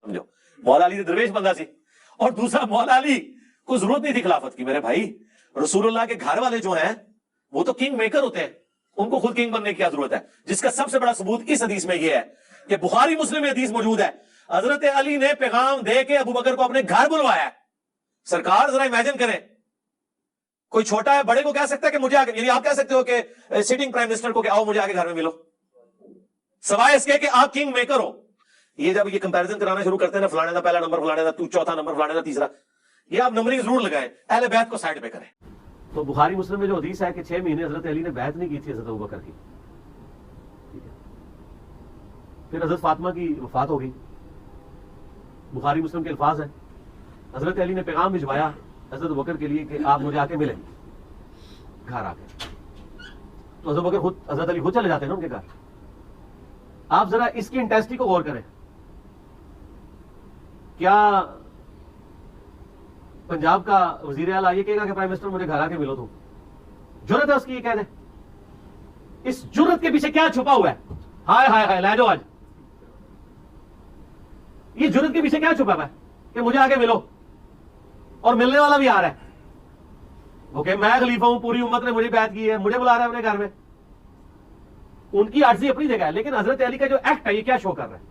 سمجھو مولا علی درویش بندہ سی، اور دوسرا مولا علی کو ضرورت نہیں تھی خلافت کی. میرے بھائی رسول اللہ کے گھر والے جو ہیں وہ تو کنگ میکر ہوتے ہیں، ان کو خود کنگ بننے کی کیا ضرورت ہے؟ جس کا سب سے بڑا ثبوت اس حدیث میں یہ ہے کہ بخاری مسلم میں حدیث موجود ہے، حضرت علی نے پیغام دے کے ابو بکر کو اپنے گھر بلوایا ہے. سرکار ذرا امیجن کریں، کوئی چھوٹا ہے بڑے کو کہہ سکتا ہے کہ مجھے آگے، یعنی آپ کہہ سکتے ہو کہ سٹنگ پرائم منسٹر کو کہ آؤ مجھے آگے گھر میں ملو، سوائے اس کے کہ آپ کنگ میکر ہو. یہ جب یہ کمپیریزن کرانا شروع کرتے ہیں نا، فلانے دا پہلا نمبر، فلانے دا چوتھا نمبر، فلانے دا تیسرا، یہ آپ نمبرنگ ضرور لگائیں، اہل بیت کو سائڈ پہ کریں. تو بخاری مسلم میں جو حدیث ہے کہ 6 مہینے حضرت علی نے بیعت نہیں کی تھی حضرت ابوبکر کی. پھر حضرت فاطمہ کی وفات ہو گئی. بخاری مسلم کے الفاظ ہیں، حضرت علی نے پیغام بھجوایا حضرت ابوبکر کے لیے کہ آپ مجھے آ کے ملیں گھر آ کے. تو حضرت ابوبکر خود، حضرت علی خود چلے جاتے ہیں نا ان کے گھر. آپ ذرا اس کی انٹینسٹی کو غور کریں. کیا پنجاب کا وزیر اعلیٰ یہ کہے گا کہ پرائم منسٹر مجھے گھر آ کے ملو؟ تو جرت ہے اس کی یہ کہہ دیں؟ اس جرت کے پیچھے کیا چھپا ہوا ہے؟ ہائے ہائے ہائے لے جاؤ آج. یہ جرت کے پیچھے کیا چھپا ہوا ہے کہ مجھے آ کے ملو؟ اور ملنے والا بھی آ رہا ہے، اوکے میں خلیفہ ہوں، پوری امت نے مجھے بیعت کی ہے، مجھے بلا رہا ہے اپنے گھر میں. ان کی عاجزی اپنی جگہ ہے، لیکن حضرت علی کا جو ایکٹ ہے یہ کیا شو کر رہا ہے؟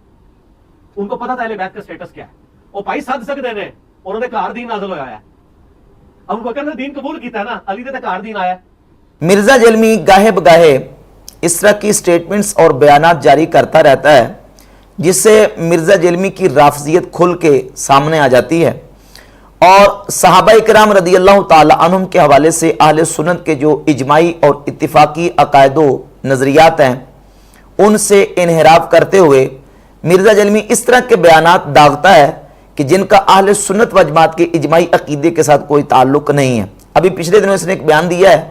ان کو پتا تھا اہل بیت کا سٹیٹس کیا ہے. وہ بھائی سد سکتے ہیں، انہوں نے کار دین نازل ہوا ہے. ابو بکر نے دین قبول کیتا ہے نا، علی نے کار دین آیا. مرزا جلمی گاہے بگاہے اس طرح کی سٹیٹمنٹس اور بیانات جاری کرتا رہتا ہے جس سے مرزا جلمی کی رافضیت کھل کے سامنے آ جاتی ہے، اور صحابہ کرام رضی اللہ تعالی عنہم کے حوالے سے اہل سنت کے جو اجماعی اور اتفاقی عقائد و نظریات ہیں ان سے انحراف کرتے ہوئے مرزا جلمی اس طرح کے بیانات داغتا ہے کہ جن کا اہل سنت و جماعت کے اجماعی عقیدے کے ساتھ کوئی تعلق نہیں ہے. ابھی پچھلے دنوں اس نے ایک بیان دیا ہے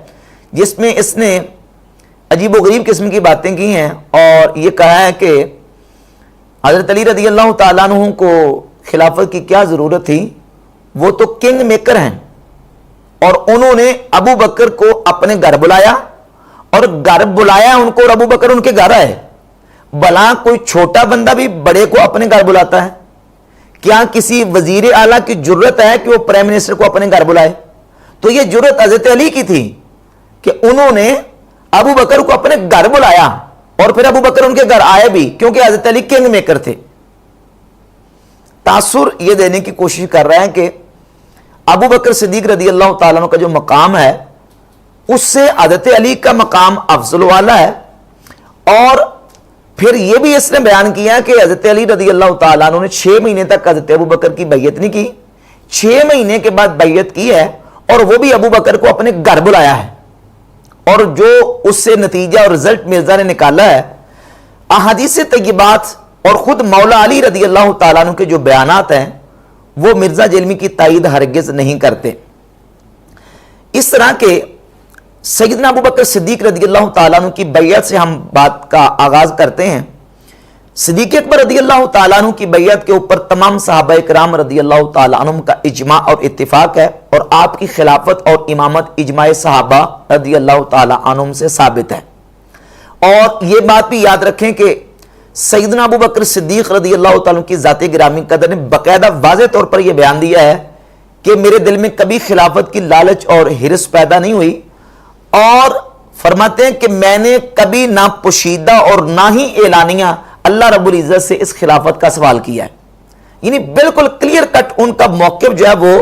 جس میں اس نے عجیب و غریب قسم کی باتیں کی ہیں، اور یہ کہا ہے کہ حضرت علی رضی اللہ تعالیٰ عنہ کو خلافت کی کیا ضرورت تھی، وہ تو کنگ میکر ہیں، اور انہوں نے ابو بکر کو اپنے گھر بلایا، اور گھر بلایا ان کو اور ابو بکر ان کے گھر آئے. بلا کوئی چھوٹا بندہ بھی بڑے کو اپنے گھر بلاتا ہے؟ کیا کسی وزیر اعلیٰ کی جرت ہے کہ وہ پرائم منسٹر کو اپنے گھر بلائے؟ تو یہ جرت حضرت علی کی تھی کہ انہوں نے ابو بکر کو اپنے گھر بلایا، اور پھر ابو بکر ان کے گھر آئے بھی، کیونکہ حضرت علی کنگ میکر تھے. تاثر یہ دینے کی کوشش کر رہے ہیں کہ ابو بکر صدیق رضی اللہ تعالیٰ عنہ کا جو مقام ہے اس سے حضرت علی کا مقام افضل والا ہے. اور پھر یہ بھی اس نے بیان کیا کہ حضرت علی رضی اللہ تعالیٰ عنہ نے 6 مہینے تک حضرت ابو بکر کی بیعت نہیں کی، 6 مہینے کے بعد بیعت کی ہے، اور وہ بھی ابو بکر کو اپنے گھر بلایا ہے. اور جو اس سے نتیجہ اور رزلٹ مرزا نے نکالا ہے، احادیث طیبات اور خود مولا علی رضی اللہ تعالیٰ عنہ کے جو بیانات ہیں وہ مرزا جلمی کی تائید ہرگز نہیں کرتے. اس طرح کے سیدنا ابو بکر صدیق رضی اللہ تعالیٰ عنہ کی بیعت سے ہم بات کا آغاز کرتے ہیں. صدیق اکبر رضی اللہ تعالیٰ عنہ کی بیعت کے اوپر تمام صحابہ کرام رضی اللہ تعالیٰ عنہ کا اجماع اور اتفاق ہے، اور آپ کی خلافت اور امامت اجماع صحابہ رضی اللہ تعالیٰ عنہ سے ثابت ہے. اور یہ بات بھی یاد رکھیں کہ سیدنا ابو بکر صدیق رضی اللہ تعالیٰ عنہ کی ذات گرامی قدر نے باقاعدہ واضح طور پر یہ بیان دیا ہے کہ میرے دل میں کبھی خلافت کی لالچ اور ہرس پیدا نہیں ہوئی، اور فرماتے ہیں کہ میں نے کبھی نہ پوشیدہ اور نہ ہی اعلانیہ اللہ رب العزت سے اس خلافت کا سوال کیا ہے. یعنی بالکل کلیئر کٹ ان کا موقف جو ہے وہ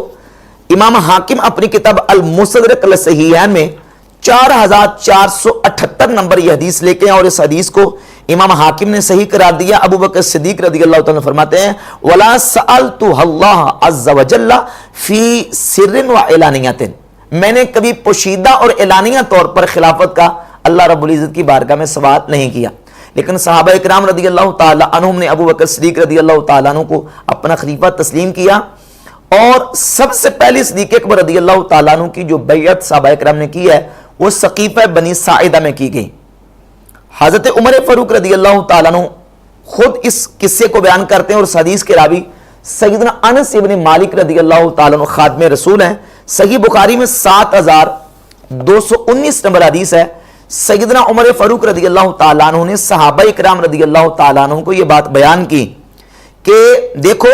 امام حاکم اپنی کتاب المستدرک الصحیحین میں 4478 نمبر یہ حدیث لے کے ہیں، اور اس حدیث کو امام حاکم نے صحیح قرار دیا. ابو بکر صدیق رضی اللہ تعالیٰ فرماتے ہیں وَلَا سَأَلْتُ اللَّهَ عَزَّ وَجَلَّ فِي سِرٍ وَعِلَانِيَةٍ، میں نے کبھی پوشیدہ اور اعلانیہ طور پر خلافت کا اللہ رب العزت کی بارگاہ میں سوال نہیں کیا. لیکن صحابہ کرام رضی اللہ تعالیٰ عنہم نے ابو بکر صدیق رضی اللہ تعالیٰ عنہ کو اپنا خلیفہ تسلیم کیا، اور سب سے پہلی صدیق اکبر رضی اللہ تعالیٰ عنہ کی جو بیعت صحابہ کرام نے کی ہے وہ سقیفہ بنی ساعدہ میں کی گئی. حضرت عمر فاروق رضی اللہ تعالیٰ عنہ خود اس قصے کو بیان کرتے ہیں، اور اس حدیث کے راوی سیدنا انس ابن مالک رضی اللہ تعالیٰ عنہ خادم رسول ہیں. صحیح بخاری میں 7219 نمبر حدیث ہے. سیدنا عمر فاروق رضی اللہ تعالیٰ عنہ نے صحابہ اکرام رضی اللہ تعالیٰ عنہ کو یہ بات بیان کی کہ دیکھو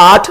8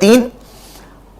3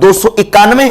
291,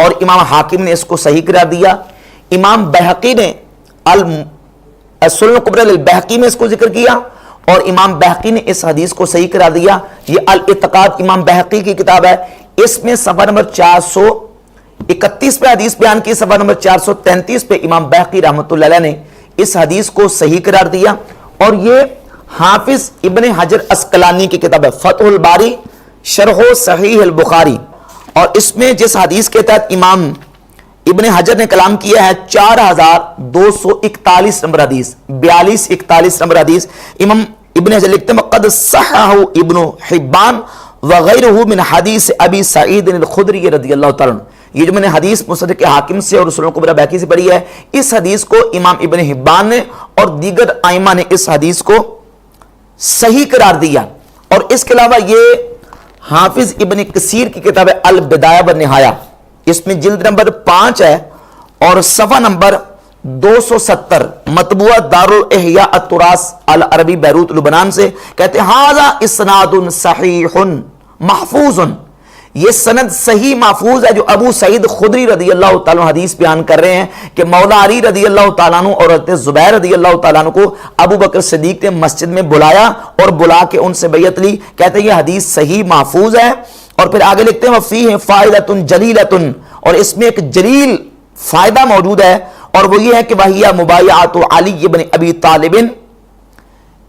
اور امام حاکم نے اس کو صحیح قرار دیا. امام بہقی نے السنن الکبری للبہقی میں اس کو ذکر کیا اور امام بہقی نے اس حدیث کو صحیح قرار دیا. یہ الاعتقاد امام بہقی کی کتاب ہے, اس میں صفحہ نمبر 431 پہ حدیث بیان کی, صفحہ نمبر 433 پہ امام بہقی رحمۃ اللہ علیہ نے اس حدیث کو صحیح قرار دیا. اور یہ حافظ ابن حجر اسقلانی کی کتاب ہے فتح الباری شرح صحیح البخاری, اور اس میں جس حدیث کے تحت امام ابن حجر نے کلام کیا ہے 4241 نمبر حدیث, 4241 نمبر حدیث, امام ابن حجر لکھتے ہیں قد صححہ ابن حبان وغیرہ من حدیث ابی سعید الخدری رضی اللہ تعالیٰ عنہ. یہ جو میں نے حدیث مصدق حاکم سے اور رسول الکبری بہقی سے پڑھی ہے, اس حدیث کو امام ابن حبان نے اور دیگر ائمہ نے اس حدیث کو صحیح قرار دیا. اور اس کے علاوہ یہ حافظ ابن کثیر کی کتاب ہے البدایہ والنہایہ, اس میں جلد نمبر 5 ہے اور صفحہ نمبر 270, مطبوعہ دار الاحیاء التراث العربی بیروت لبنان سے کہتے ہیں ھذا اسناد صحیح محفوظ, یہ سند صحیح محفوظ ہے جو ابو سعید خدری رضی اللہ تعالیٰ عنہ حدیث بیان کر رہے ہیں کہ مولا علی رضی اللہ تعالیٰ عنہ اور حضرت زبیر رضی اللہ تعالیٰ عنہ کو ابو بکر صدیق نے مسجد میں بلایا اور بلا کے ان سے بیعت لی. کہتے ہیں یہ حدیث صحیح محفوظ ہے. اور پھر آگے لکھتے ہیں وفیہ فائدۃ جلیلۃ, اور اس میں ایک جلیل فائدہ موجود ہے اور وہ یہ ہے کہ وہی مبایعۃ علی بن ابی طالب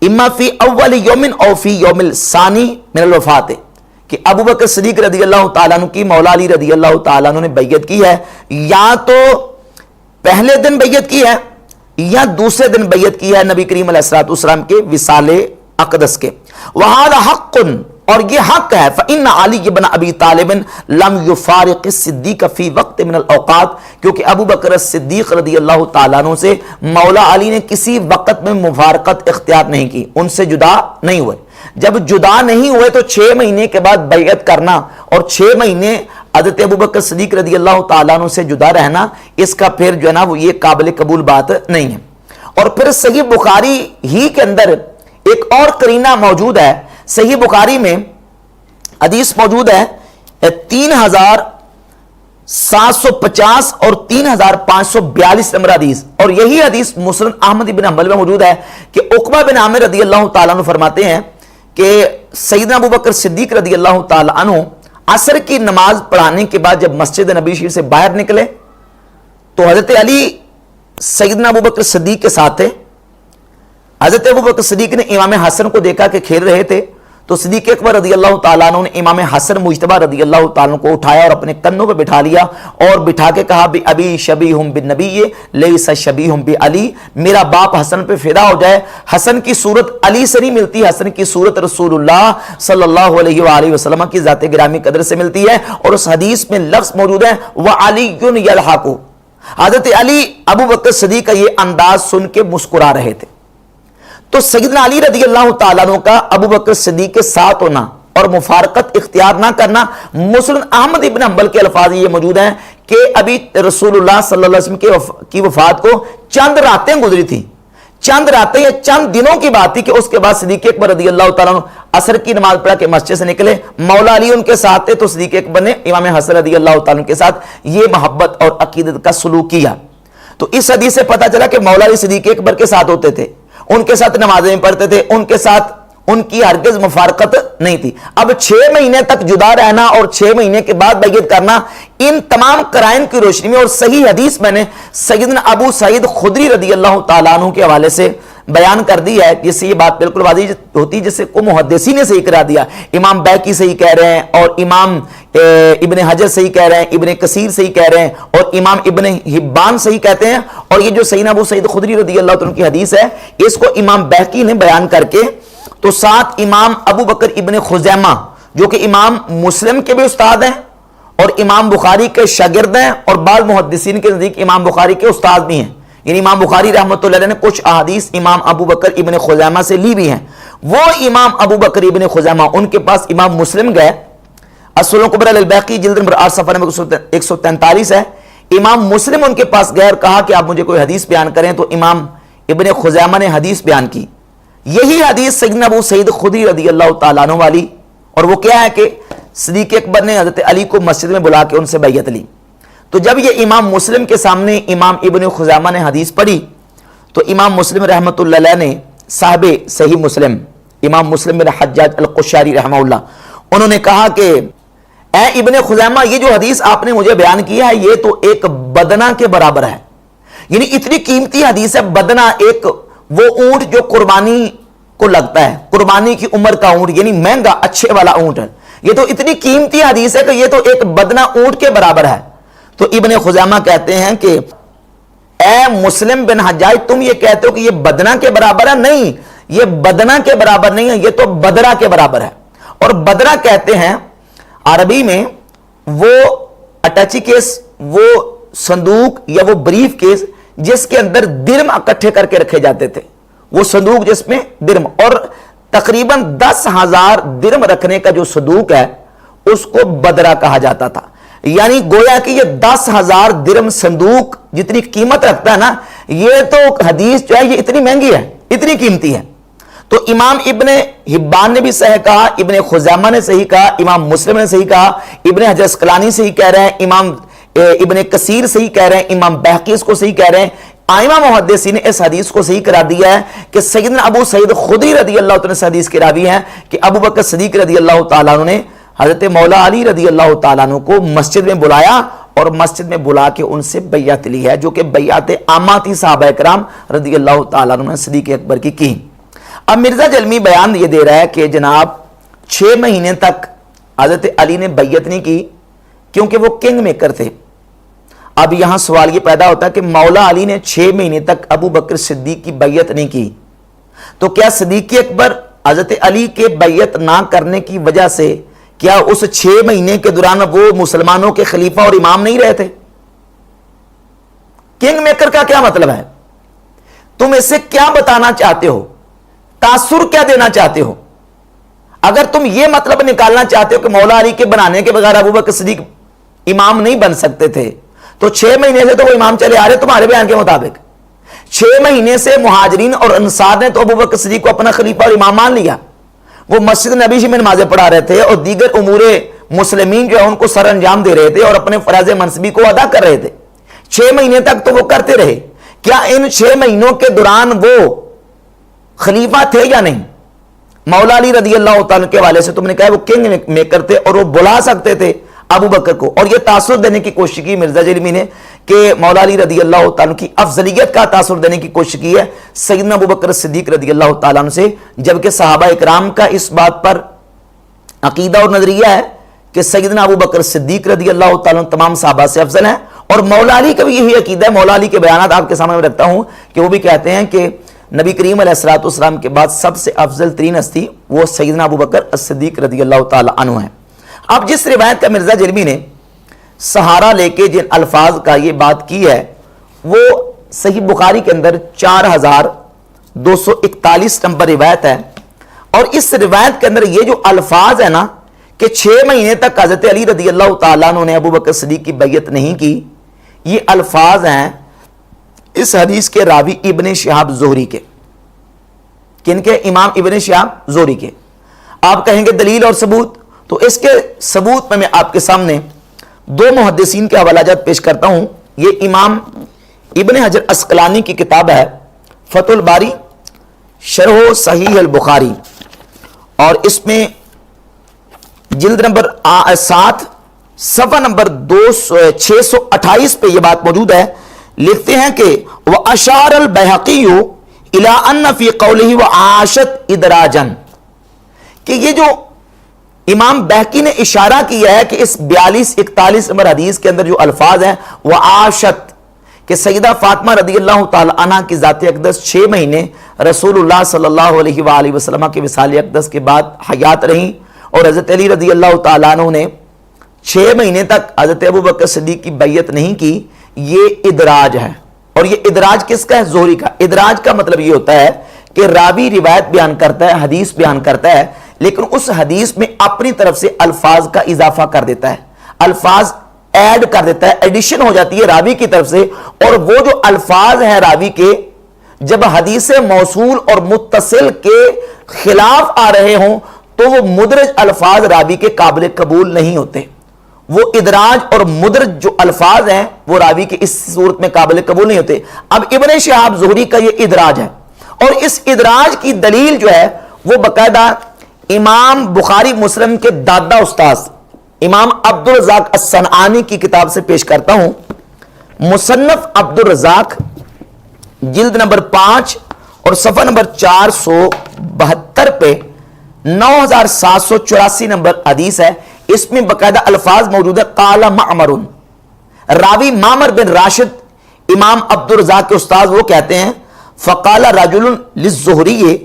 اما فی اول یوم او فی یوم الثانی من الوفات, کہ ابو بکر صدیق رضی اللہ تعالیٰ عنہ کی مولا علی رضی اللہ تعالیٰ عنہ نے بیعت کی ہے, یا تو پہلے دن بیعت کی ہے یا دوسرے دن بیعت کی ہے نبی کریم علیہ الصلوۃ والسلام کے وصال اقدس کے. وہذا حق, اور یہ حق ہے. فإن علی بن ابی طالب لم یفارق الصدیق فی وقت من الاوقات, کیونکہ ابو بکر صدیق رضی اللہ تعالیٰ عنہ سے مولا علی نے کسی وقت میں مفارقت اختیار نہیں کی, ان سے جدا نہیں ہوئے. جب جدا نہیں ہوئے تو 6 مہینے کے بعد بیعت کرنا اور 6 مہینے حضرت ابو بکر صدیق رضی اللہ تعالیٰ عنہ سے جدا رہنا, اس کا پھر جو ہے نا وہ یہ قابل قبول بات نہیں ہے. اور پھر صحیح بخاری ہی کے اندر ایک اور قرینہ موجود ہے. صحیح بخاری میں حدیث موجود ہے 3750 اور 3542 نمبر حدیث, اور یہی حدیث مسند احمد بن حنبل میں موجود ہے کہ عقبہ بن عامر رضی اللہ تعالیٰ عنہ فرماتے ہیں کہ سیدنا ابو بکر صدیق رضی اللہ تعالیٰ عنہ عصر کی نماز پڑھانے کے بعد جب مسجد نبی شریف سے باہر نکلے تو حضرت علی سیدنا ابو بکر صدیق کے ساتھ تھے. حضرت ابو بکر صدیق نے امام حسن کو دیکھا کہ کھیل رہے تھے, تو صدیق اکبر رضی اللہ تعالیٰ عنہ نے امام حسن مجتبی رضی اللہ تعالیٰ عنہ کو اٹھایا اور اپنے کندھوں پہ بٹھا لیا اور بٹھا کے کہا بی ابی شبیہ بالنبی لیس شبیہ بعلی, میرا باپ حسن پہ فدا ہو جائے, حسن کی صورت علی سے نہیں ملتی, حسن کی صورت رسول اللہ صلی اللہ علیہ وآلہ وسلم کی ذات گرامی قدر سے ملتی ہے. اور اس حدیث میں لفظ موجود ہے وعلی یلحق, حضرت علی ابو بکر صدیق کا یہ انداز سن کے مسکرا رہے تھے. تو سیدنا علی رضی اللہ تعالیٰ عنہ کا ابو بکر صدیق کے ساتھ ہونا اور مفارقت اختیار نہ کرنا, مسند احمد ابن حنبل کے الفاظ یہ موجود ہیں کہ ابھی رسول اللہ صلی اللہ علیہ وسلم کی وفات کو چند راتیں گزری تھی, چند راتیں یا چند دنوں کی بات تھی کہ اس کے بعد صدیق اکبر رضی اللہ تعالیٰ عنہ عصر کی نماز پڑھا کے مسجد سے نکلے, مولا علی ان کے ساتھ تھے, تو صدیق اکبر نے امام حسن رضی اللہ تعالیٰ عنہ کے ساتھ یہ محبت اور عقیدت کا سلوک کیا. تو اس حدیث سے پتہ چلا کہ مولا علی صدیق اکبر کے ساتھ ہوتے تھے, ان کے ساتھ نمازیں پڑھتے تھے, ان کے ساتھ ان کی ہرگز مفارقت نہیں تھی. اب 6 مہینے تک جدا رہنا اور 6 مہینے کے بعد بیعت کرنا, ان تمام قرائن کی روشنی میں اور صحیح حدیث میں نے سیدنا ابو سعید خدری رضی اللہ تعالیٰ عنہ کے حوالے سے بیان کر دی ہے, جس سے یہ بات بالکل واضح ہوتی ہے, جسے کو محدثین نے صحیح کرا دیا. امام بیقی صحیح کہہ رہے ہیں اور امام ابن حجر صحیح کہہ رہے ہیں, ابن کثیر صحیح کہہ رہے ہیں اور امام ابن حبان صحیح کہتے ہیں. اور یہ جو سیدنا ابو سعید خدری رضی اللہ عنہ کی حدیث ہے, اس کو امام بیقی نے بیان کر کے تو ساتھ امام ابو بکر ابن خزیمہ جو کہ امام مسلم کے بھی استاد ہیں اور امام بخاری کے شاگرد ہیں اور بعض محدثین کے نزدیک امام بخاری کے استاد بھی ہیں, یعنی امام بخاری رحمۃ اللہ علیہ نے کچھ احادیث امام ابو بکر ابن خزیمہ سے لی بھی ہیں. وہ امام ابو بکر ابن خزیمہ ان کے پاس امام مسلم گئے, السنن الکبری للبیہقی جلد نمبر 8 صفحہ نمبر 143 ہے. امام مسلم ان کے پاس گئے اور کہا کہ آپ مجھے کوئی حدیث بیان کریں, تو امام ابن خزیمہ نے حدیث بیان کی. یہی حدیث سیدنا ابو سعید خدری رضی اللہ تعالیٰ عنہ والی, اور وہ کیا ہے کہ صدیق اکبر نے حضرت علی کو مسجد میں بلا کے ان سے بیعت لی. تو جب یہ امام مسلم کے سامنے امام ابن خزیمہ نے حدیث پڑھی تو امام مسلم رحمۃ اللہ علیہ نے صاحب صحیح مسلم امام مسلم بن حجاج القشاری رحمہ اللہ انہوں نے کہا کہ اے ابن خزیمہ یہ جو حدیث آپ نے مجھے بیان کیا ہے یہ تو ایک بدنہ کے برابر ہے، یعنی اتنی قیمتی حدیث ہے۔ بدنہ ایک وہ اونٹ جو قربانی کو لگتا ہے، قربانی کی عمر کا اونٹ، یعنی مہنگا اچھے والا اونٹ ہے، یہ تو اتنی قیمتی حدیث ہے کہ یہ تو ایک بدنہ اونٹ کے برابر ہے۔ تو ابن خزیمہ کہتے ہیں کہ اے مسلم بن حجاج تم یہ کہتے ہو کہ یہ بدنہ کے برابر ہے، نہیں یہ بدنہ کے برابر نہیں ہے، یہ تو بدرہ کے برابر ہے۔ اور بدرہ کہتے ہیں عربی میں وہ اٹیچی کیس، وہ صندوق یا وہ بریف کیس جس کے اندر درم اکٹھے کر کے رکھے جاتے تھے، وہ صندوق جس میں درم، اور تقریباً 10,000 درم رکھنے کا جو صندوق ہے اس کو بدرہ کہا جاتا تھا۔ یعنی گویا کہ یہ 10,000 درم صندوق جتنی قیمت رکھتا ہے نا، یہ تو حدیث جو ہے یہ اتنی مہنگی ہے، اتنی قیمتی ہے۔ تو امام ابن حبان نے بھی صحیح کہا، ابن خزیمہ نے صحیح کہا، امام مسلم نے صحیح کہا، ابن حجر اسقلانی صحیح کہہ رہے ہیں، امام ابن کثیر صحیح کہہ رہے ہیں، امام بہقی اس کو صحیح کہہ رہے ہیں، ائمہ محدثین نے اس حدیث کو صحیح کرا دیا ہے کہ سیدنا ابو سعید خدری رضی اللہ تعالیٰ سے حدیث کے راوی ہیں کہ ابو بکر صدیق رضی اللہ تعالیٰ عنہ نے حضرت مولا علی رضی اللہ تعالیٰ عنہ کو مسجد میں بلایا اور مسجد میں بلا کے ان سے بیعت لی ہے، جو کہ بیعت عامہ تھی صحابہ کرام رضی اللہ تعالیٰ عنہ نے صدیق اکبر کی۔ اب مرزا جلمی بیان یہ دے رہا ہے کہ جناب 6 مہینے تک حضرت علی نے بیعت نہیں کی کیونکہ وہ کنگ میکر تھے۔ اب یہاں سوال یہ پیدا ہوتا ہے کہ مولا علی نے 6 مہینے تک ابو بکر صدیق کی بیعت نہیں کی، تو کیا صدیق اکبر حضرت علی کے بیعت نہ کرنے کی وجہ سے کیا اس 6 مہینے کے دوران وہ مسلمانوں کے خلیفہ اور امام نہیں رہے تھے؟ کنگ میکر کا کیا مطلب ہے؟ تم اس سے کیا بتانا چاہتے ہو؟ تاثر کیا دینا چاہتے ہو؟ اگر تم یہ مطلب نکالنا چاہتے ہو کہ مولا علی کے بنانے کے بغیر ابو بکر صدیق امام نہیں بن سکتے تھے، تو 6 مہینے سے تو وہ امام چلے آ رہے تمہارے بیان کے مطابق۔ 6 مہینے سے مہاجرین اور انصار نے تو ابو بکر صدیق کو اپنا خلیفہ اور امام مان لیا، وہ مسجد نبی میں نمازیں پڑھا رہے تھے اور دیگر امور مسلمین جو ہے ان کو سر انجام دے رہے تھے اور اپنے فرائض منصبی کو ادا کر رہے تھے۔ 6 مہینے تک تو وہ کرتے رہے، کیا ان 6 مہینوں کے دوران وہ خلیفہ تھے یا نہیں؟ مولا علی رضی اللہ تعالیٰ کے حوالے سے تم نے کہا وہ کنگ میکر تھے اور وہ بلا سکتے تھے ابو بکر کو، اور یہ تاثر دینے کی کوشش کی مرزا جلمی نے کہ مولا علی رضی اللہ تعالیٰ کی افضلیت کا تاثر دینے کی کوشش کی ہے سیدنا ابو بکر صدیق رضی اللہ تعالیٰ عنہ سے، جبکہ صحابہ اکرام کا اس بات پر عقیدہ اور نظریہ ہے کہ سیدنا ابو بکر صدیق رضی اللہ تعالیٰ عنہ تمام صحابہ سے افضل ہیں، اور مولا علی کا بھی یہی عقیدہ ہے۔ مولا علی کے بیانات آپ کے سامنے میں رکھتا ہوں کہ وہ بھی کہتے ہیں کہ نبی کریم علیہ الصلوۃ والسلام کے بعد سب سے افضل ترین ہستی وہ سیدنا ابو بکر الصدیق رضی اللہ تعالیٰ عنہ ہیں۔ اب جس روایت کا مرزا جلمی نے سہارا لے کے جن الفاظ کا یہ بات کی ہے وہ صحیح بخاری کے اندر 4241 نمبر روایت ہے، اور اس روایت کے اندر یہ جو الفاظ ہے نا کہ 6 مہینے تک حضرت علی رضی اللہ تعالیٰ عنہ نے ابو بکر صدیق کی بیعت نہیں کی، یہ الفاظ ہیں اس حدیث کے راوی ابن شہاب زہری کے۔ کن کے؟ امام ابن شہاب زہری کے۔ آپ کہیں گے دلیل اور ثبوت، تو اس کے ثبوت میں آپ کے سامنے 2 محدثین کے حوالہ جات پیش کرتا ہوں۔ یہ امام ابن حجر اسقلانی کی کتاب ہے فتح الباری شرح صحیح البخاری، اور اس میں جلد نمبر 7 صفحہ نمبر 628 پہ یہ بات موجود ہے۔ لکھتے ہیں کہ وَأَشَارَ الْبَيْهَقِيُّ إِلَىٰ أَنَّ فِي قَوْلِهِ وَعَاشَتْ إِدْرَاجًا، کہ یہ جو امام بہقی نے اشارہ کیا ہے کہ اس 42-41 نمبر حدیث کے اندر جو الفاظ ہیں وَعَاشَتْ، کہ سیدہ فاطمہ رضی اللہ تعالی عنہ کی ذات اقدس 6 مہینے رسول اللہ صلی اللہ علیہ وآلہ وسلم کے وصال اقدس کے بعد حیات رہیں، اور حضرت علی رضی اللہ تعالیٰ عنہ نے 6 مہینے تک حضرت ابو بکر صدیق کی بیعت نہیں کی، یہ ادراج ہے۔ اور یہ ادراج کس کا ہے؟ زہری کا۔ ادراج کا مطلب یہ ہوتا ہے کہ راوی روایت بیان کرتا ہے، حدیث بیان کرتا ہے، لیکن اس حدیث میں اپنی طرف سے الفاظ کا اضافہ کر دیتا ہے، الفاظ ایڈ کر دیتا ہے، ایڈیشن ہو جاتی ہے راوی کی طرف سے، اور وہ جو الفاظ ہیں راوی کے جب حدیث موصول اور متصل کے خلاف آ رہے ہوں تو وہ مدرج الفاظ راوی کے قابل قبول نہیں ہوتے، وہ ادراج اور مدرج جو الفاظ ہیں وہ راوی کے اس صورت میں قابل قبول نہیں ہوتے. اب ابن شہاب زہری کا یہ ادراج ہے، اور اس ادراج کی دلیل جو ہے وہ باقاعدہ امام بخاری مسلم کے دادا استاذ امام عبدالرزاق الصنعانی کی کتاب سے پیش کرتا ہوں. مصنف عبدالرزاق جلد نمبر 5 اور صفحہ نمبر 472 پہ 9784 نمبر حدیث ہے. اس میں باقاعدہ الفاظ موجود ہے قال معمر، راوی معمر بن راشد امام عبدالرزاق کے استاذ وہ کہتے ہیں فقال رجل للزہری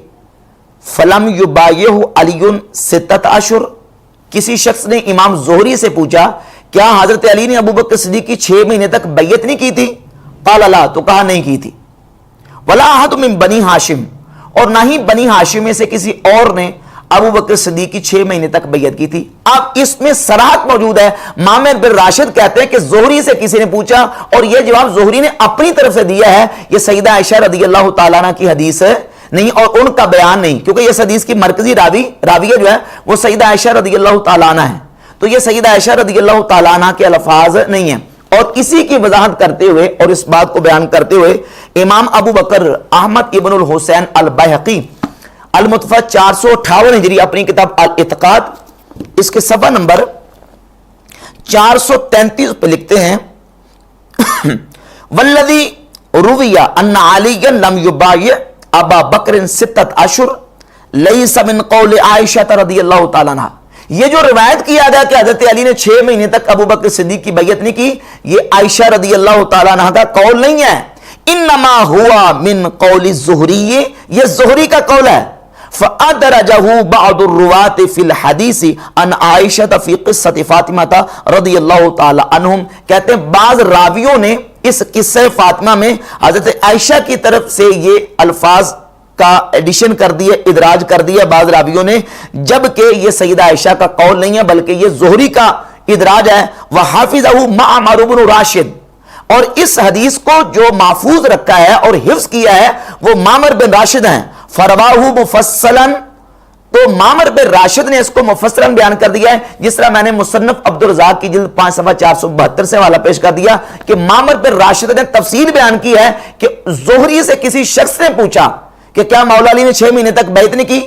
فلم یبایعہ علی 6 اشہر، کسی شخص نے امام زہری سے پوچھا کیا حضرت علی نے ابو بکر صدیق کی 6 مہینے تک بیعت نہیں کی تھی؟ قال لا، تو کہا نہیں کی تھی. ولا احد من بنی ہاشم، اور نہ ہی بنی ہاشم میں سے کسی اور نے ابو بکر صدیق کی 6 مہینے تک بیعت کی تھی. اب اس میں صراحت موجود ہے. معمر بن راشد کہتے ہیں کہ زہری سے کسی نے پوچھا اور یہ جواب زہری نے اپنی طرف سے دیا ہے. یہ سیدہ عائشہ رضی اللہ تعالیٰ عنہ کی حدیث ہے نہیں اور ان کا بیان نہیں، کیونکہ یہ حدیث کی مرکزی راویہ جو ہے وہ سیدہ عائشہ رضی اللہ تعالیٰ عنہ ہے. تو یہ سیدہ عائشہ رضی اللہ تعالیٰ عنہ کے الفاظ نہیں ہیں. اور اسی کی وضاحت کرتے ہوئے اور اس بات کو بیان کرتے ہوئے امام ابو بکر احمد ابن الحسین البیہقی المتوفی 458 ہجری اپنی کتاب الاعتقاد اس کے صفحہ نمبر 433 پہ لکھتے ہیں والذی روی ان علی لم یبایع ابا بکر 6 اشہر لیس من قول عائشہ رضی اللہ تعالیٰ عنہ. یہ جو روایت کیا گیا کہ حضرت علی نے 6 مہینے تک ابو بکر صدیق کی بیعت نہیں کی، یہ عائشہ رضی اللہ تعالیٰ عنہ کا قول نہیں ہے. انما ہوا من قول الزہری، یہ زہری کا قول ہے. فأدرجه بعض الرواة في الحديث عن عائشة في قصة فاطمة رضی اللہ تعالی عنہم، کہتے ہیں بعض راویوں نے اس قصہ فاطمہ میں حضرت عائشہ کی طرف سے یہ الفاظ کا ایڈیشن کر دیا، ادراج کر دیا بعض راویوں نے، جبکہ یہ سیدہ عائشہ کا قول نہیں ہے بلکہ یہ زہری کا ادراج ہے. وحافظه معمر بن راشد، اور اس حدیث کو جو محفوظ رکھا ہے اور حفظ کیا ہے وہ معمر بن راشد ہیں. فرواہ مفصلاً، تو معمر بن راشد نے اس کو مفصلاً بیان کر دیا ہے، جس طرح میں نے مصنف عبدالرزاق کی جلد 5 صفحہ 472 سے والا پیش کر دیا کہ معمر بن راشد نے تفصیل بیان کی ہے کہ زہری سے کسی شخص نے پوچھا کہ کیا مولا علی نے 6 مہینے تک بیعت نہیں کی؟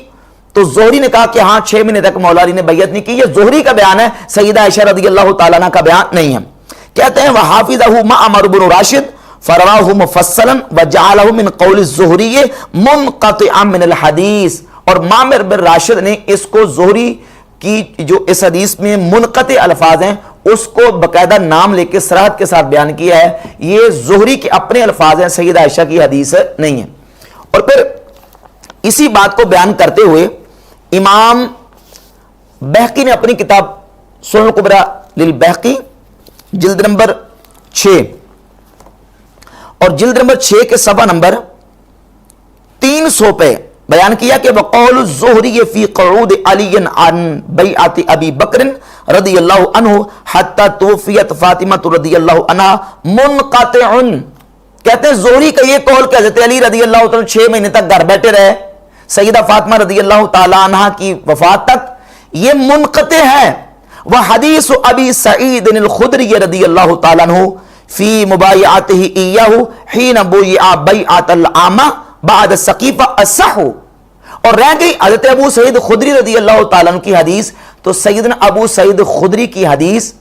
تو زہری نے کہا کہ ہاں 6 مہینے تک مولا علی نے بیعت نہیں کی. یہ زہری کا بیان ہے، سیدہ عائشہ رضی اللہ تعالیٰ عنہ کا بیان نہیں ہے. کہتے ہیں وحافظہ معمر بن راشد فرواہ مفصلا وجعلہ من قول الزہری منقطعا من الحدیث، اور معمر بن راشد نے اس کو زہری کی جو اس حدیث میں منقطع الفاظ ہیں اس کو باقاعدہ نام لے کے صراحت کے ساتھ بیان کیا ہے. یہ زہری کے اپنے الفاظ ہیں، سیدہ عائشہ کی حدیث نہیں ہے. اور پھر اسی بات کو بیان کرتے ہوئے امام بہقی نے اپنی کتاب سنن الکبری للبہقی جلد نمبر 6 اور جلد نمبر 6 کے صفحہ نمبر 300 پہ بیان کیا کہ وقول الزہری فی قعود علی عن بیعت ابی بکر رضی اللہ عنہ حتی توفیت فاطمہ رضی اللہ عنہ منقطع. کہتے ہیں زہری کا یہ قول کہ حضرت علی رضی اللہ عنہ 6 مہینے تک گھر بیٹھے رہے سیدہ فاطمہ رضی اللہ تعالی عنہ کی وفات تک، یہ منقطع ہے. وحدیث ابی سعید الخدری رضی اللہ تعالی عنہ فی مبایعتہ ایہ حین بویع بیعت العامہ بعد ثقیفہ اصح. اور رہ گئی حضرت ابو سعید خدری رضی اللہ تعالیٰ عنہ کی حدیث، تو سیدنا ابو سعید خدری کی حدیث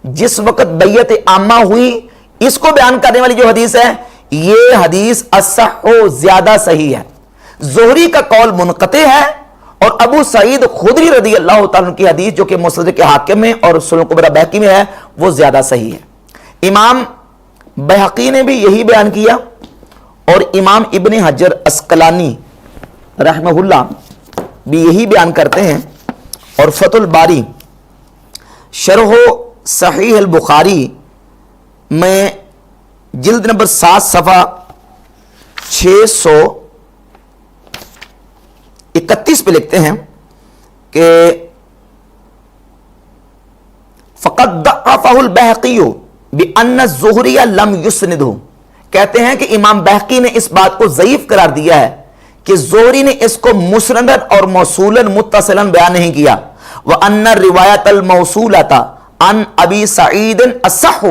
جس وقت بیعت عامہ ہوئی اس کو بیان کرنے والی جو حدیث ہے یہ حدیث اصح زیادہ صحیح ہے. زہری کا قول منقطع ہے اور ابو سعید خدری رضی اللہ تعالیٰ عنہ کی حدیث جو کہ مستدرک حاکم میں اور سنن الکبری بہقی میں ہے وہ زیادہ صحیح ہے. امام بہقی نے بھی یہی بیان کیا اور امام ابن حجر عسقلانی رحمہ اللہ بھی یہی بیان کرتے ہیں. اور فتح الباری شرح صحیح البخاری میں جلد نمبر 7 صفحہ 631 پہ لکھتے ہیں کہ فقد ضعفہ البہقی بأن الزہری لم یسندہ. کہتے ہیں کہ امام بہقی نے اس بات کو ضعیف قرار دیا ہے کہ زہری نے اس کو مسندن اور موصولاً متصلاً بیان نہیں کیا. وَأَنَّ الرِّوَایَةَ الْمَوْصُولَةَ ان ابی سعید الصح،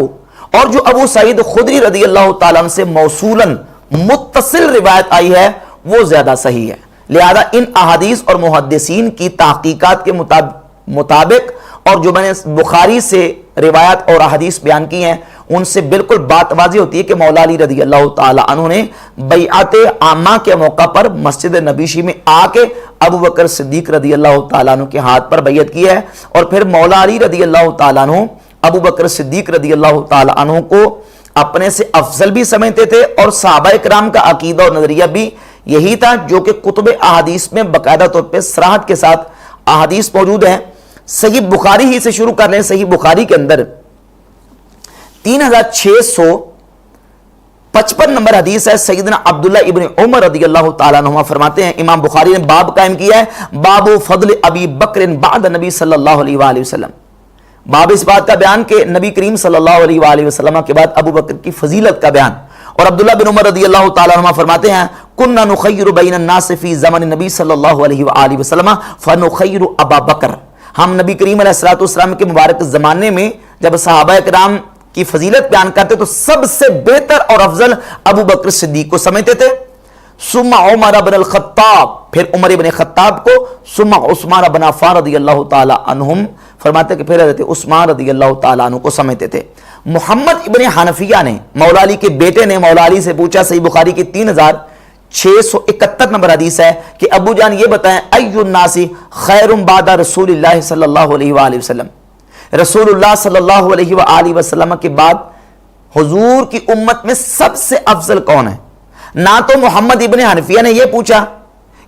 اور جو ابو سعید خدری رضی اللہ تعالیٰ عنہ سے موصولاً متصل روایت آئی ہے وہ زیادہ صحیح ہے۔ لہذا ان احادیث اور محدثین کی تحقیقات کے مطابق اور جو میں نے بخاری سے روایت اور احادیث بیان کی ہیں ان سے بالکل بات واضح ہوتی ہے کہ مولا علی رضی اللہ تعالی عنہ نے بیعت عامہ کے موقع پر مسجد نبوی میں آ کے ابو بکر صدیق رضی اللہ تعالیٰ عنہ کے ہاتھ پر بیعت کی ہے، اور پھر مولا علی رضی اللہ تعالیٰ عنہ ابو بکر صدیق رضی اللہ تعالیٰ عنہ کو اپنے سے افضل بھی سمجھتے تھے، اور صحابہ کرام کا عقیدہ اور نظریہ بھی یہی تھا جو کہ کتب احادیث میں باقاعدہ طور پہ صراحت کے ساتھ احادیث موجود ہیں۔ صحیح بخاری ہی سے شروع کر لیں۔ صحیح بخاری کے اندر 3655 نمبر حدیث ہے۔ سیدنا عبداللہ ابن عمر رضی اللہ تعالیٰ عنہ فرماتے ہیں، امام بخاری نے باب قائم کیا ہے، باب فضل ابی بکر بعد نبی صلی اللہ علیہ وآلہ وسلم، باب اس بات کا بیان کہ نبی کریم صلی اللہ علیہ وآلہ وسلم کے بعد ابو بکر کی فضیلت کا بیان۔ اور عبداللہ بن عمر رضی اللہ تعالیٰ عنہ فرماتے ہیں، کننا نخیر بین الناس فی زمن نبی صلی اللہ علیہ وآلہ وسلم فنخیر ابا بکر، ہم نبی کریم علیہ السلام کے مبارک زمانے میں جب صحابہ کرام کی فضیلت بیان کرتے تو سب سے بہتر اور افضل ابو بکر صدیق کو سمجھتے تھے، ثم عمر بن الخطاب، پھر عمر بن خطاب کو، ثم عثمان بن عفان رضی اللہ تعالی عنہم، فرماتے کہ پھر حضرت عثمان رضی اللہ تعالی عنہ کو سمجھتے تھے۔ محمد ابن حنفیہ نے، مولا علی کے بیٹے نے مولا علی سے پوچھا، صحیح بخاری کی 3671 نمبر حدیث ہے کہ ابو جان یہ بتائیں ای الناس خیر بعد رسول اللہ صلی اللہ علیہ وآلہ وسلم، رسول اللہ صلی اللہ علیہ وآلہ وسلم کے بعد حضور کی امت میں سب سے افضل کون ہے؟ نہ تو محمد ابن حنفیہ نے یہ پوچھا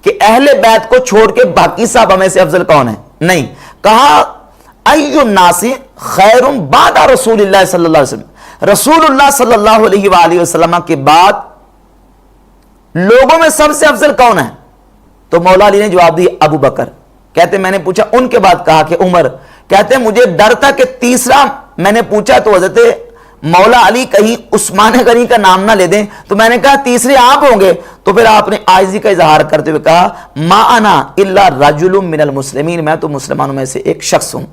کہ اہل بیت کو چھوڑ کے باقی صحابہ میں سے افضل کون ہے، نہیں، کہا ای الناس خیر بعد رسول اللہ صلی اللہ علیہ وسلم، رسول اللہ صلی اللہ علیہ وآلہ وسلم کے بعد لوگوں میں سب سے افضل کون ہے؟ تو مولا علی نے جواب دی ابو بکر۔ کہتے میں نے پوچھا ان کے بعد، کہا کہ عمر۔ کہتے مجھے ڈر تھا کہ تیسرا میں نے پوچھا تو حضرت مولا علی کہیں عثمان غنی کا نام نہ لے دیں، تو میں نے کہا تیسرے آپ ہوں گے، تو پھر آپ نے عاجزی کا اظہار کرتے ہوئے کہا ما انا الا رجل من المسلمین، میں تو مسلمانوں میں سے ایک شخص ہوں۔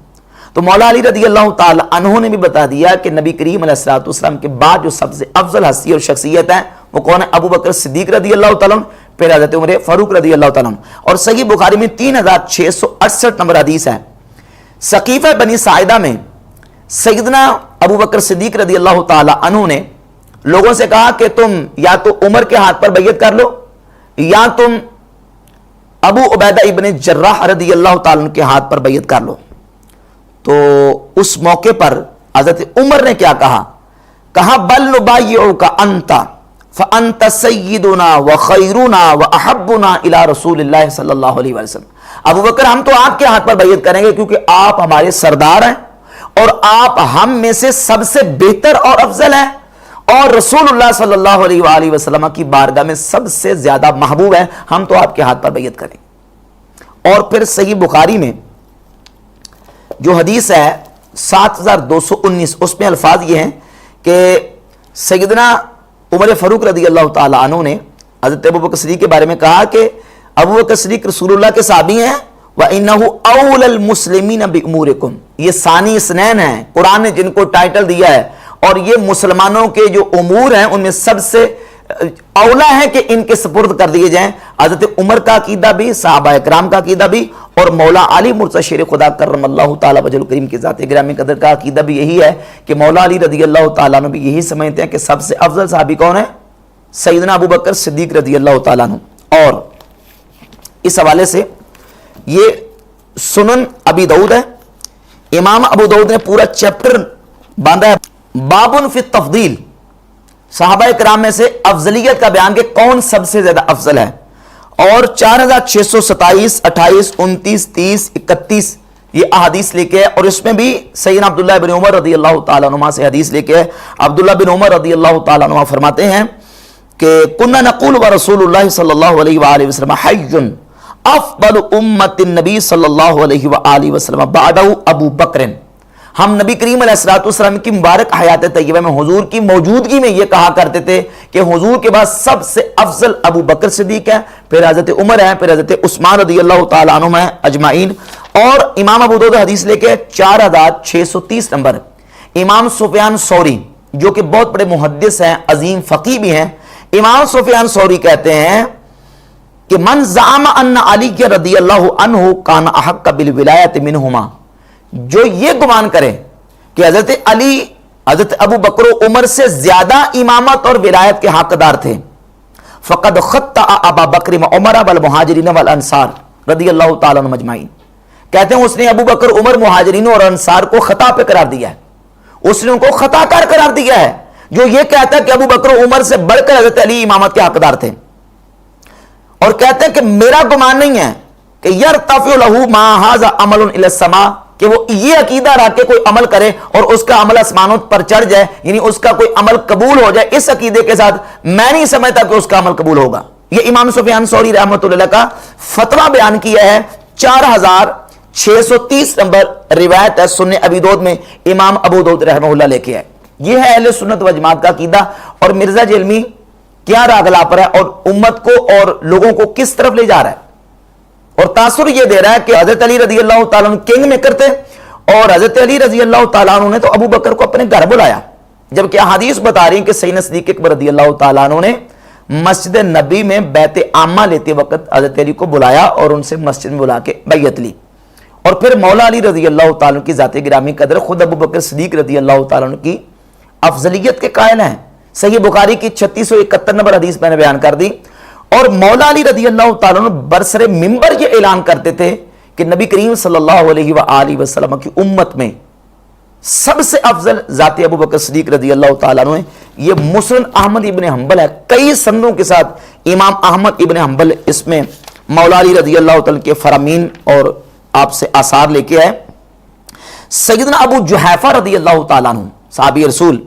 تو مولا علی رضی اللہ تعالی عنہ نے بھی بتا دیا کہ نبی کریم علیہ السلام کے بعد جو سب سے افضل ہستی اور شخصیت ہے وہ کون ہے؟ ابو بکر صدیق رضی اللہ تعالیٰ عنہ، پھر حضرت عمر فاروق رضی اللہ تعالیٰ عنہ۔ اور صحیح بخاری میں 3668 نمبر حدیث ہے، سقیفہ بنی ساعدہ میں سیدنا ابو بکر صدیق رضی اللہ تعالی عنہ نے لوگوں سے کہا کہ تم یا تو عمر کے ہاتھ پر بیعت کر لو یا تم ابو عبیدہ ابن جراح رضی اللہ تعالی عنہ کے ہاتھ پر بیعت کر لو۔ تو اس موقع پر حضرت عمر نے کیا کہا بل نبایعک انت فانت سیدنا وخیرنا واحبنا الی رسول اللہ صلی اللہ علیہ وسلم، ابو بکر ہم تو آپ کے ہاتھ پر بیعت کریں گے کیونکہ آپ ہمارے سردار ہیں اور آپ ہم میں سے سب سے بہتر اور افضل ہیں، اور رسول اللہ صلی اللہ علیہ وآلہ وسلم کی بارگاہ میں سب سے زیادہ محبوب ہیں، ہم تو آپ کے ہاتھ پر بیعت کریں۔ اور پھر صحیح بخاری میں جو حدیث ہے 7219، اس میں الفاظ یہ ہیں کہ سیدنا عمر فاروق رضی اللہ تعالی عنہ نے حضرت ابو بکر صدیق کے بارے میں کہا کہ ابو بکر صدیق رسول اللہ کے صحابی ہیں، وَإِنَّهُ أَوْلَى الْمُسْلِمِينَ بِأُمُورِكُمْ، یہ ثانی اثنین ہیں، قرآن نے جن کو ٹائٹل دیا ہے، اور یہ مسلمانوں کے جو امور ہیں ان میں سب سے اولا ہے کہ ان کے سپرد کر دیے جائیں۔ حضرت عمر کا عقیدہ بھی، صحابہ اکرام کا عقیدہ بھی، اور مولا علی مرتضی شیر خدا کرم اللہ تعالی وجہ الکریم کی ذات گرامی قدر کا عقیدہ بھی یہی ہے کہ مولا علی رضی اللہ تعالیٰ عنہ بھی یہی سمجھتے ہیں کہ سب سے افضل صحابی کون ہے؟ سیدنا ابو بکر صدیق رضی اللہ تعالیٰ عنہ۔ اور اس حوالے سے یہ سنن ابی داؤد ہے، امام ابو داؤد نے پورا چیپٹر باندھا ہے، بابن فی التفضیل، صحابہ کرام میں سے افضلیت کا بیان کہ کون سب سے زیادہ افضل ہے، اور 4627 28 29 30 31 یہ احادیث لے کے ہے، اور اس میں بھی سیدنا عبداللہ بن عمر رضی اللہ تعالیٰ عنہ سے حدیث لے کے ہے۔ عبداللہ بن عمر رضی اللہ تعالیٰ عنہ فرماتے ہیں کہ کننا نقول ورسول اللہ صلی اللہ علیہ وآلہ وسلم حی افضل امت النبی صلی اللہ علیہ وآلہ وسلم بعدہ ابو بکر، ہم نبی کریم علیہ الصلوۃ والسلام کی مبارک حیات طیبہ میں حضور کی موجودگی میں یہ کہا کرتے تھے کہ حضور کے بعد سب سے افضل ابو بکر صدیق ہے، پھر حضرت عمر ہے، پھر حضرت عثمان رضی اللہ تعالیٰ عنہ ہیں اجمعین۔ اور امام ابو داؤد حدیث لے کے 4630 نمبر، امام سفیان ثوری جو کہ بہت بڑے محدث ہیں، عظیم فقیہ بھی ہیں، امام سفیان ثوری کہتے ہیں کہ من زعم ان علی رضی اللہ عنہ کان احق بالولایت منہما، جو یہ گمان کرے کہ حضرت علی حضرت ابو بکر و عمر سے زیادہ امامت اور ولایت کے حقدار تھے، فقد خطأ ابا بکر و عمر والمہاجرین والانصار رضی اللہ تعالیٰ عنہم اجمعین، کہتے ہیں اس نے ابو بکر عمر مہاجرین اور انصار کو خطا پہ قرار دیا ہے، اس نے ان کو خطا کار قرار دیا ہے جو یہ کہتا ہے کہ ابو بکر و عمر سے بڑھ کر حضرت علی امامت کے حقدار تھے، اور کہتے ہیں کہ میرا گمان نہیں ہے کہ یرتفع لہ ما ھذا عمل الی السماء، کہ وہ یہ عقیدہ رکھ کے کوئی عمل کرے اور اس کا عمل آسمانوں پر چڑھ جائے، یعنی اس کا کوئی عمل قبول ہو جائے، اس عقیدے کے ساتھ میں نہیں سمجھتا کہ اس کا عمل قبول ہوگا۔ یہ امام سفیان ثوری رحمۃ اللہ کا فتویٰ بیان کیا ہے، 4630 نمبر روایت ہے سنن ابی داؤد میں، امام ابو داؤد رحمہ اللہ لے کے ہے۔ یہ ہے اہل سنت و جماعت کا عقیدہ، اور مرزا جیلمی کیا راگ لاپر ہے اور امت کو اور لوگوں کو کس طرف لے جا رہا ہے، اور تاثر یہ دے رہا ہے کہ حضرت علی رضی اللہ تعالیٰ عنہ کنگ میکر تھے، اور حضرت علی رضی اللہ تعالیٰ عنہ نے تو ابو بکر کو اپنے گھر بلایا، جبکہ احادیث بتا رہی ہیں کہ سیدنا صدیق اکبر رضی اللہ تعالیٰ عنہ نے مسجد نبی میں بیعت عامہ لیتے وقت حضرت علی کو بلایا اور ان سے مسجد میں بلا کے بیعت لی، اور پھر مولا علی رضی اللہ تعالیٰ عنہ کی ذات گرامی قدر خود ابو بکر صدیق رضی اللہ تعالیٰ عنہ کی افضلیت کے قائل ہیں۔ صحیح بخاری کی 3671 نمبر حدیث میں نے بیان کر دی، اور مولا علی رضی اللہ تعالیٰ عنہ برسر منبر یہ اعلان کرتے تھے کہ نبی کریم صلی اللہ علیہ وآلہ وسلم کی امت میں سب سے افضل ذات ابو بکر صدیق رضی اللہ تعالیٰ عنہ ہے۔ یہ مسند احمد ابن حنبل ہے، کئی سندوں کے ساتھ امام احمد ابن حنبل اس میں مولا علی رضی اللہ تعالیٰ کے فرامین اور آپ سے آثار لے کے آئے۔ سیدنا ابو جحیفہ رضی اللہ تعالیٰ عنہ صحابی رسول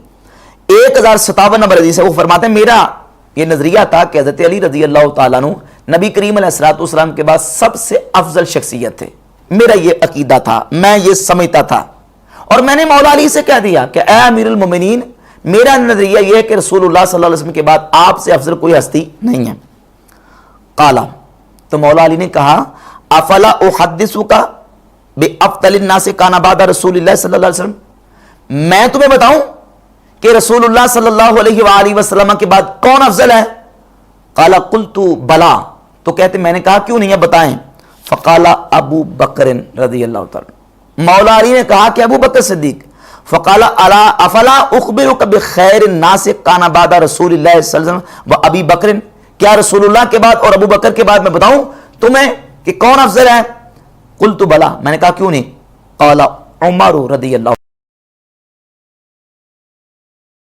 1057 نمبر حدیث ہے، وہ فرماتے ہیں میرا یہ نظریہ تھا کہ حضرت علی رضی اللہ تعالیٰ عنہ نبی کریم علیہ الصلوۃ والسلام کے بعد سب سے افضل شخصیت تھے، میرا یہ عقیدہ تھا، میں یہ سمجھتا تھا، اور میں نے مولا علی سے کہہ دیا کہ اے امیر المومنین، میرا نظریہ یہ ہے کہ رسول اللہ صلی اللہ علیہ وسلم کے بعد آپ سے افضل کوئی ہستی نہیں ہے۔ قالا، تو مولا علی نے کہا افلا احدثک بافضل الناس کان بعد رسول اللہ صلی اللہ علیہ وسلم، میں تمہیں بتاؤں کہ رسول اللہ صلی اللہ علیہ وآلہ وسلم کے بعد کون افضل ہے؟ قال قلت بلا، تو کہتے میں نے کہا کیوں نہیں ہے بتائیں۔ فقال ابو بکر رضی اللہ تعالی، مولا علی نے کہا کہ ابو بکر صدیق۔ فقال الا افلا اخبرک بخیر الناس کان بعد رسول اللہ صلی اللہ علیہ وسلم و ابی بکر، کیا رسول اللہ کے بعد اور ابو بکر کے بعد میں بتاؤں تمہیں کہ کون افضل ہے؟ قلت بلا، میں نے کہا کیوں نہیں۔ قال عمر رضی اللہ